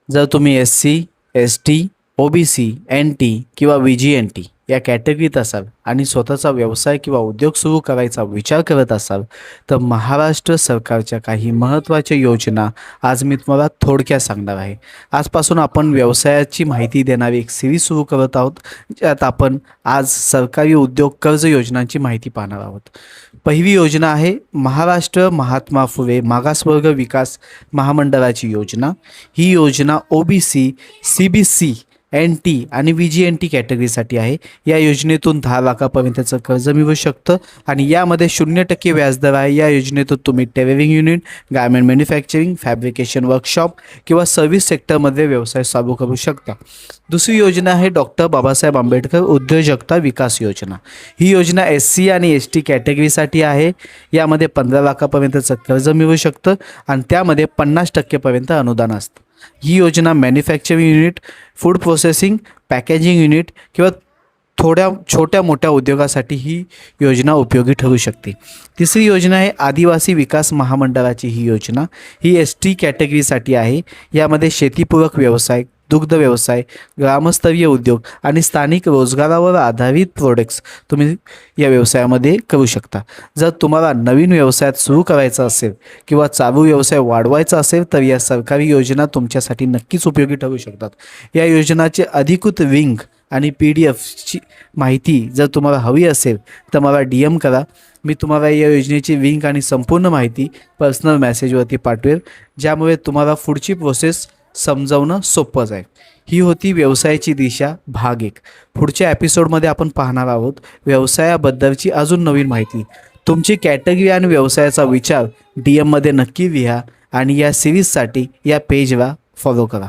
जर तुम्ही SC, ST, OBC, NT किंवा VGNT या कॅटेगरीत असाल आणि स्वतःचा व्यवसाय किंवा उद्योग सुरू करायचा विचार करत असाल तर महाराष्ट्र सरकारच्या काही महत्त्वाच्या योजना आज मी तुम्हाला थोडक्यात सांगणार आहे. आजपासून आपण व्यवसायाची माहिती देणारी एक सिरीज सुरू करत आहोत, ज्यात आपण आज सरकारी उद्योग कर्ज योजनांची माहिती पाहणार आहोत. पहिली योजना आहे महाराष्ट्र महात्मा फुले मागासवर्ग विकास महामंडळाची योजना. ही योजना OBC, CBC, NT आणि VGNT कॅटेगरीसाठी आहे. या योजनेतून 10 लाखापर्यंतचं कर्ज मिळू शकतं आणि यामध्ये 0% व्याजदर आहे. या योजनेतून तुम्ही tailoring unit, garment manufacturing, fabrication workshop किंवा सर्व्हिस सेक्टरमध्ये व्यवसाय चालू करू शकता. दुसरी योजना आहे डॉक्टर बाबासाहेब आंबेडकर उद्योजकता विकास योजना. ही योजना SC आणि ST कॅटेगरीसाठी आहे. यामध्ये 15 लाखापर्यंतचं कर्ज मिळू शकतं आणि त्यामध्ये 50% पर्यंत अनुदान असतं. ही योजना manufacturing unit, food processing, packaging unit किंवा छोट्या मोठ्या उद्योगासाठी ही योजना उपयोगी ठरू शकते. तिसरी योजना आहे आदिवासी विकास महामंडळाची ही योजना. ही ST कॅटेगरीसाठी आहे. यामध्ये शेतीपूरक व्यवसाय, दुग्ध व्यवसाय, ग्रामस्तरीय उद्योग आणि स्थानिक रोजगारावर आधारित प्रोडक्ट्स तुम्ही या व्यवसायामध्ये करू शकता. जर तुम्हाला नवीन व्यवसायात सुरू करायचा असेल किंवा चालू व्यवसाय वाढवायचा असेल तर या सरकारी योजना तुमच्यासाठी नक्कीच उपयोगी ठरू शकतात. या योजनाचे अधिकृत लिंक आणि PDFची माहिती जर तुम्हाला हवी असेल तर मला DM करा. मी तुम्हाला या योजनेची लिंक आणि संपूर्ण माहिती पर्सनल मेसेजवरती पाठवेल, ज्यामुळे तुम्हाला पुढची प्रोसेस समजावणं सोपं जाईल. ही होती व्यवसायाची दिशा भाग 1. पुढच्या एपिसोडमध्ये आपण पाहणार आहोत व्यवसायाबद्दलची अजून नवीन माहिती. तुमची कॅटेगरी आणि व्यवसायाचा विचार DM मध्ये नक्की लिहा आणि या सिरीजसाठी या पेजला फॉलो करा.